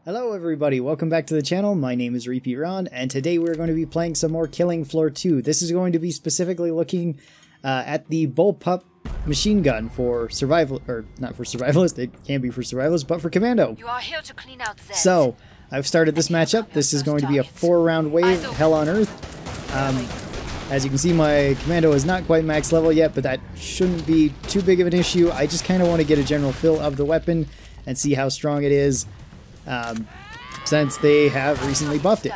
Hello everybody, welcome back to the channel. My name is ReapeeRon, and today we're going to be playing some more Killing Floor 2. This is going to be specifically looking at the Bullpup machine gun for survival, or not for survivalist, it can be for survivalist, but for commando. You are here to clean out Zeds. So, I've started this matchup. This is going to be a 4-round wave, Hell on Earth. As you can see, my commando is not quite max level yet, but that shouldn't be too big of an issue. I just kind of want to get a general feel of the weapon and see how strong it is. Since they have recently buffed it.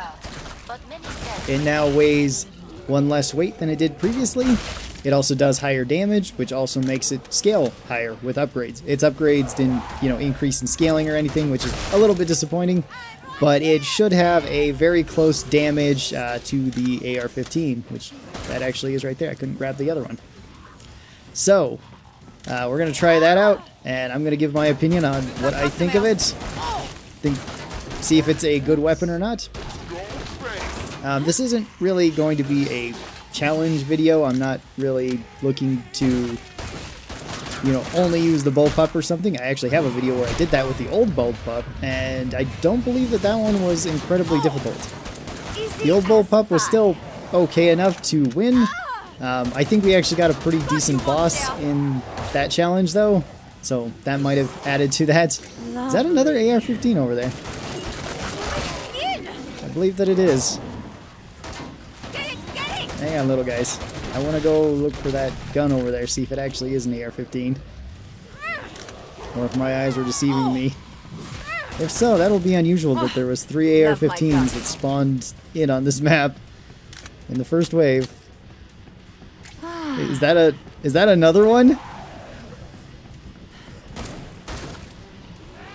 It now weighs 1 less weight than it did previously. It also does higher damage, which also makes it scale higher with upgrades. Its upgrades didn't, increase in scaling or anything, which is a little bit disappointing, but it should have a very close damage to the AR-15, which that actually is right there. I couldn't grab the other one. So, we're going to try that out, and I'm going to give my opinion on what I think of it. See if it's a good weapon or not. This isn't really going to be a challenge video. I'm not really looking to, only use the Bullpup or something. I actually have a video where I did that with the old Bullpup, and I don't believe that one was incredibly difficult. The old Bullpup was still okay enough to win. I think we actually got a pretty decent boss in that challenge, though, so that might have added to that. Is that another AR-15 over there? I believe that it is. Hang on, little guys. I want to go look for that gun over there, see if it actually is an AR-15. Or if my eyes were deceiving me. If so, that'll be unusual that there was 3 AR-15s that spawned in on this map in the first wave. Is that another one?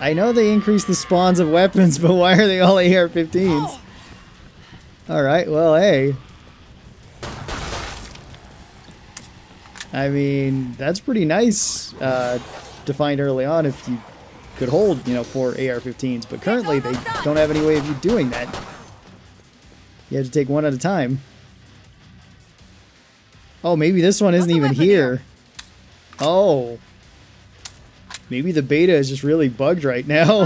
I know they increased the spawns of weapons, but why are they all AR-15s? Alright, well, hey. I mean, that's pretty nice to find early on if you could hold, 4 AR-15s, but currently they don't have any way of you doing that. You have to take one at a time. Oh, maybe this one isn't even here. Oh. Maybe the beta is just really bugged right now.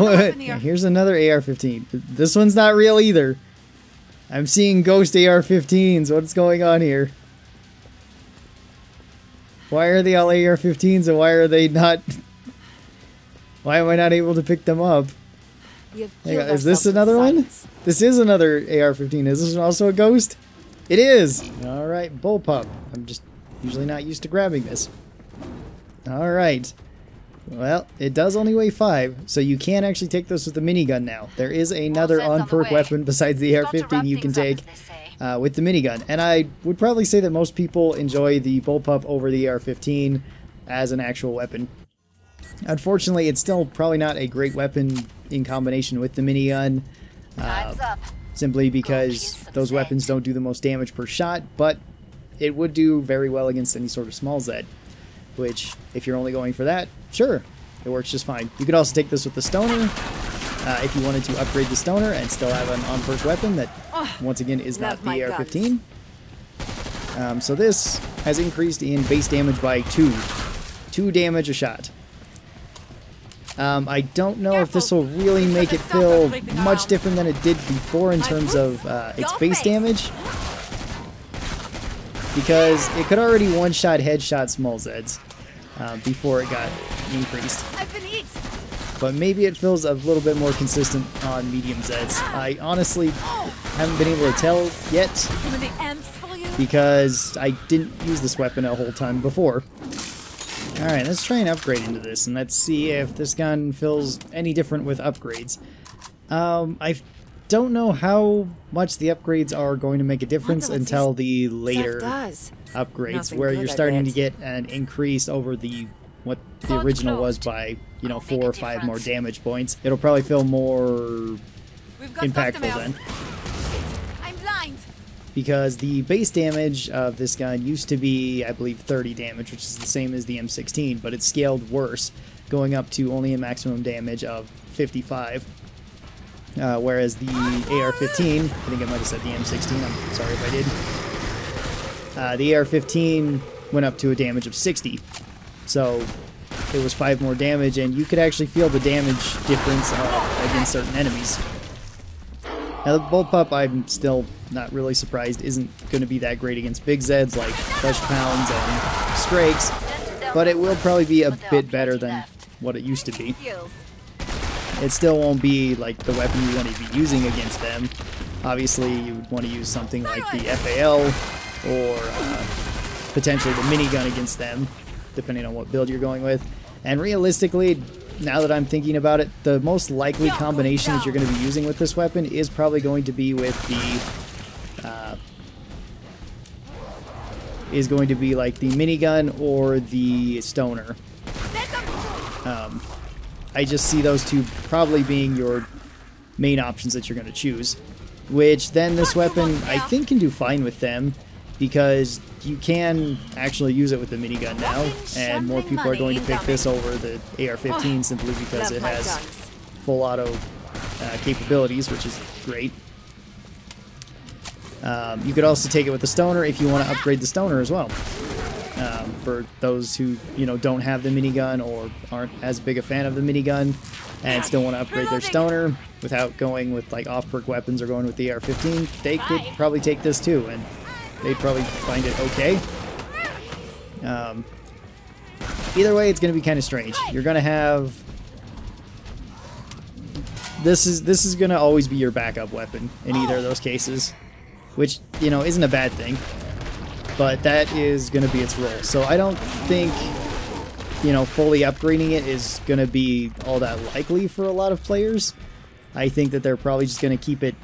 Here's another AR-15. This one's not real either. I'm seeing ghost AR-15s. What's going on here? Why are they all AR-15s and why are they not... Why am I not able to pick them up? Hang on, is this another one? This is another AR-15. Is this also a ghost? It is! Alright, Bullpup. I'm just usually not used to grabbing this. Alright. Well, it does only weigh 5, so you can actually take this with the minigun now. There is another on-perk weapon besides the AR-15 you can take with the minigun. And I would probably say that most people enjoy the Bullpup over the AR-15 as an actual weapon. Unfortunately, it's still probably not a great weapon in combination with the minigun. Simply because those weapons don't do the most damage per shot, but it would do very well against any sort of small Zed. Which, if you're only going for that, sure, it works just fine. You could also take this with the Stoner, if you wanted to upgrade the Stoner and still have an on-perk weapon that, once again, is not the AR-15. So this has increased in base damage by 2. 2 damage a shot. I don't know if this will really make it feel much different than it did before in terms of its base damage. Because it could already one-shot headshot small Zeds before it got increased. But maybe it feels a little bit more consistent on medium Zeds. I honestly haven't been able to tell yet because I didn't use this weapon a whole ton before. Alright, let's try and upgrade into this and let's see if this gun feels any different with upgrades. I don't know how much the upgrades are going to make a difference until the later upgrades, where you're starting to get an increase over what the original was by, 4 or 5 more damage points. It'll probably feel more impactful then. I'm blind. Because the base damage of this gun used to be, I believe, 30 damage, which is the same as the M16, but it's scaled worse, going up to only a maximum damage of 55. Whereas the AR-15, I think I might have said the M16, I'm sorry if I did. The AR-15 went up to a damage of 60. So it was 5 more damage, and you could actually feel the damage difference against certain enemies. Now the Bullpup, I'm still not really surprised, isn't going to be that great against big Zeds like Flesh Pounds and Strakes, but it will probably be a bit better than what it used to be. It still won't be like the weapon you want to be using against them. Obviously, you would want to use something like the FAL or potentially the minigun against them, depending on what build you're going with. And realistically, now that I'm thinking about it, the most likely combination that you're going to be using with this weapon is probably going to be with the like the minigun or the stoner. I just see those two probably being your main options that you're going to choose, which then this weapon I think can do fine with them, because you can actually use it with the minigun now, and more people are going to pick this over the AR-15 simply because it has full auto capabilities, which is great. You could also take it with the stoner if you want to upgrade the stoner as well. For those who, you know, don't have the minigun or aren't as big a fan of the minigun and still want to upgrade their stoner without going with like off-perk weapons or going with the AR-15, they could probably take this too, and they'd probably find it okay. Either way, it's going to be kind of strange. You're going to have... This is going to always be your backup weapon in either of those cases, which, you know, isn't a bad thing, but that is going to be its role. So I don't think, you know, fully upgrading it is going to be all that likely for a lot of players. I think that they're probably just going to keep it,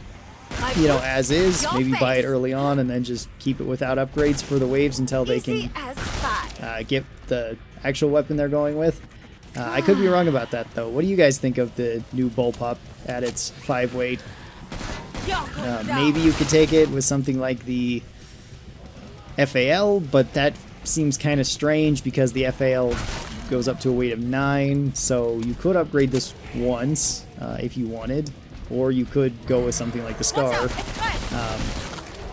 you know, as is, maybe buy it early on and then just keep it without upgrades for the waves until they can get the actual weapon they're going with. I could be wrong about that though. What do you guys think of the new Bullpup at its 5 weight? Maybe you could take it with something like the FAL, but that seems kind of strange because the FAL goes up to a weight of 9, so you could upgrade this once if you wanted, or you could go with something like the Scar,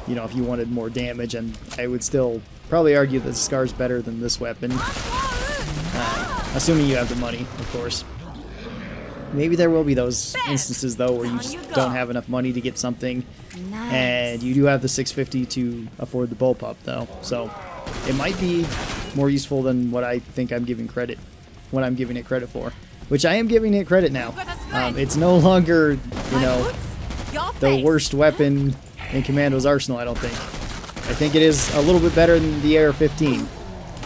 you know, if you wanted more damage, and I would still probably argue that the Scar's better than this weapon, assuming you have the money, of course. Maybe there will be those instances, though, where you just don't have enough money to get something, and you do have the 650 to afford the Bullpup, though, so it might be more useful than what I think I'm giving credit, what I'm giving it credit for, which I am giving it credit now. It's no longer, you know, the worst weapon in Commando's arsenal, I don't think. I think it is a little bit better than the AR-15,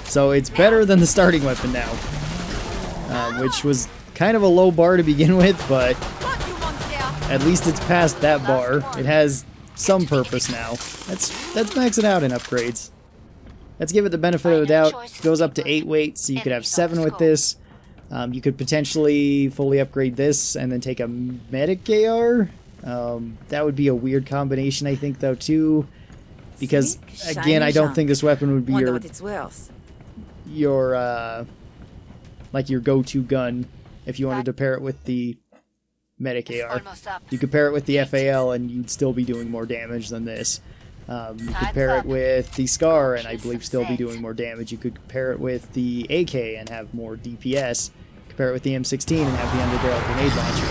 so it's better than the starting weapon now, which was kind of a low bar to begin with, but at least it's past that bar. It has some purpose now. Let's max it out in upgrades. Let's give it the benefit of the doubt. It goes up to 8 weight, so you could have 7 with this. You could potentially fully upgrade this and then take a medic AR. That would be a weird combination, I think, though, too. Because, again, I don't think this weapon would be your like your go-to gun if you wanted to pair it with the medic AR. You could pair it with the FAL and you'd still be doing more damage than this. You could pair it with the Scar and I believe still be doing more damage. You could pair it with the AK and have more DPS. You could pair it with the M16 and have the underbarrel grenade launcher.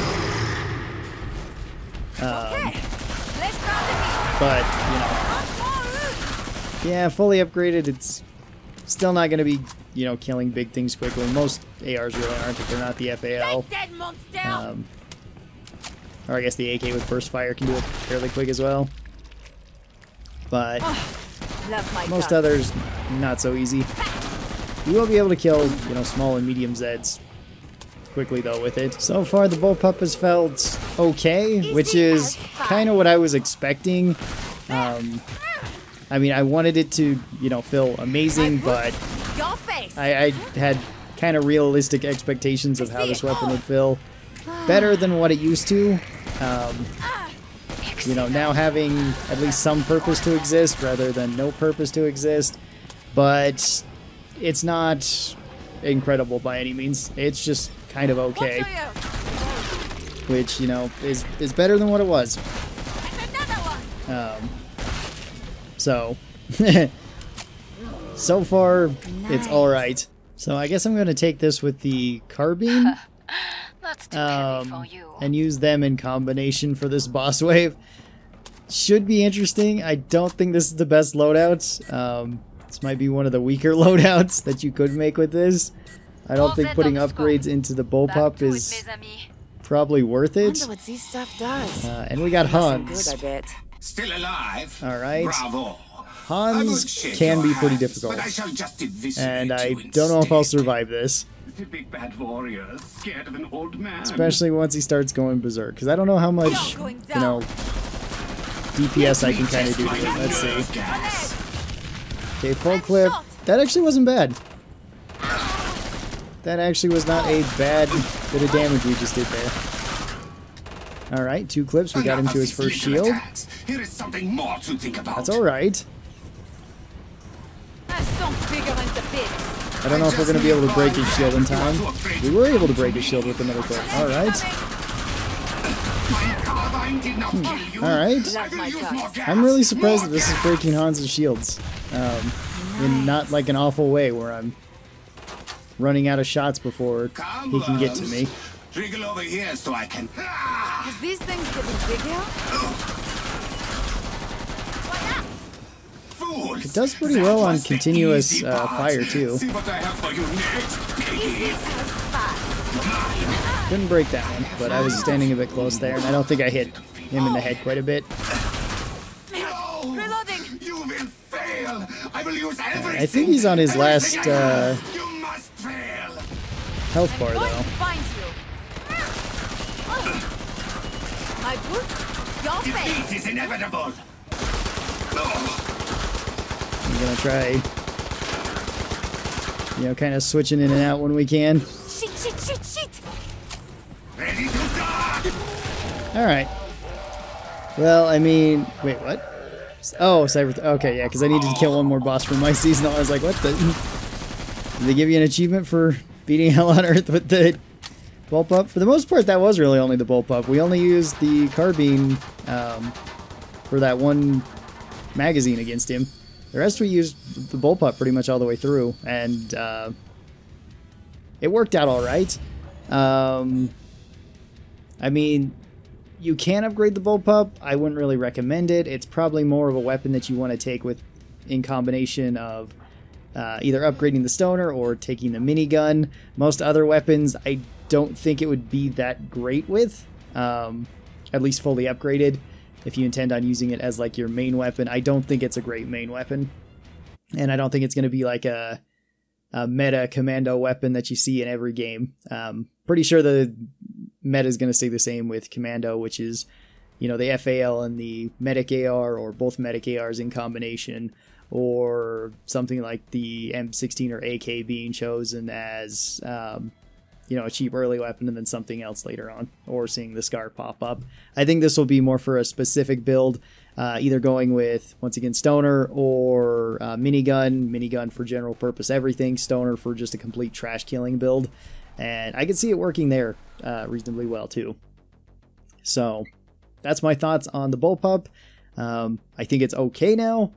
But, you know, yeah, fully upgraded, it's still not going to be, you know, killing big things quickly. Most ARs really aren't if they're not the FAL. Or I guess the AK with burst fire can do it fairly quick as well. But most others, not so easy. You will be able to kill, you know, small and medium Zeds quickly though with it. So far the Bullpup has felt okay, which is kind of what I was expecting. I mean, I wanted it to, you know, feel amazing, but I had kind of realistic expectations of how this weapon would feel. Better than what it used to. You know, now having at least some purpose to exist rather than no purpose to exist. But it's not incredible by any means. It's just kind of okay. Which, you know, is better than what it was. So, so far, it's alright. So I guess I'm going to take this with the carbine That's too heavy for you. and use them in combination for this boss wave. Should be interesting. I don't think this is the best loadout. This might be one of the weaker loadouts that you could make with this. I don't think putting upgrades into the Bullpup is probably worth it. Wonder what this stuff does. And we got Hans. Good, I bet. Still alive? Alright. Bravo. Hans can be pretty difficult. And I don't know if I'll survive this. The big bad warrior, scared of an old man. Especially once he starts going berserk. Because I don't know how much, you know, DPS I can kind of do to it. Let's see. Okay, full clip. That actually wasn't bad. That actually was not a bad bit of damage we just did there. Alright, 2 clips. We got him to his first shield. Here is something more to think about. That's alright. I don't know if we're going to be able to break his shield in time. We were able to break his shield with another clip. Alright. Alright. I'm really surprised that this is breaking Hans' shields. In not like an awful way where I'm running out of shots before he can get to me. Wriggle over here so I can. Is these things getting bigger? Fools. It does pretty well on continuous fire too. See what I have for you next. Couldn't break that one, but I was standing a bit close there, and I don't think I hit him in the head quite a bit. No! Reloading. You will fail. I will use everything. I think he's on his last You must fail. health bar though. My boots? Your face! Defeat is inevitable. I'm gonna try, you know, kind of switching in and out when we can. Shit! Ready to die. Alright. Well, I mean, wait, what? Oh, Cyber. Okay, yeah, because I needed to kill one more boss for my seasonal. I was like, what the? Did they give you an achievement for beating hell on earth with the Bullpup? For the most part, that was really only the Bullpup. We only used the carbine for that one magazine against him. The rest we used the Bullpup pretty much all the way through, and it worked out alright. I mean, you can upgrade the Bullpup. I wouldn't really recommend it. It's probably more of a weapon that you want to take with in combination of either upgrading the stoner or taking the minigun. Most other weapons I don't think it would be that great with, at least fully upgraded. If you intend on using it as like your main weapon, I don't think it's a great main weapon. And I don't think it's going to be like a meta commando weapon that you see in every game. Pretty sure the meta is going to stay the same with commando, which is, you know, the FAL and the medic AR, or both medic ARs in combination, or something like the M16 or AK being chosen as, you know, a cheap early weapon and then something else later on, or seeing the SCAR pop up. I think this will be more for a specific build, either going with, once again, stoner or minigun for general purpose everything, stoner for just a complete trash killing build. And I can see it working there reasonably well too. So that's my thoughts on the Bullpup. I think it's okay now.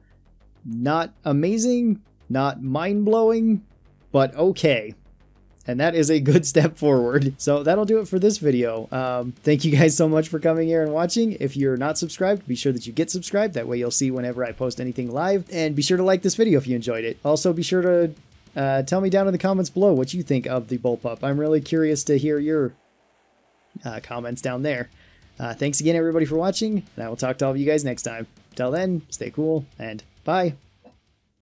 Not amazing, not mind-blowing, but okay. And that is a good step forward. So that'll do it for this video. Thank you guys so much for coming here and watching. If you're not subscribed, be sure that you get subscribed. That way you'll see whenever I post anything live. And be sure to like this video if you enjoyed it. Also, be sure to tell me down in the comments below what you think of the Bullpup. I'm really curious to hear your comments down there. Thanks again, everybody, for watching. And I will talk to all of you guys next time. Till then, stay cool, and bye.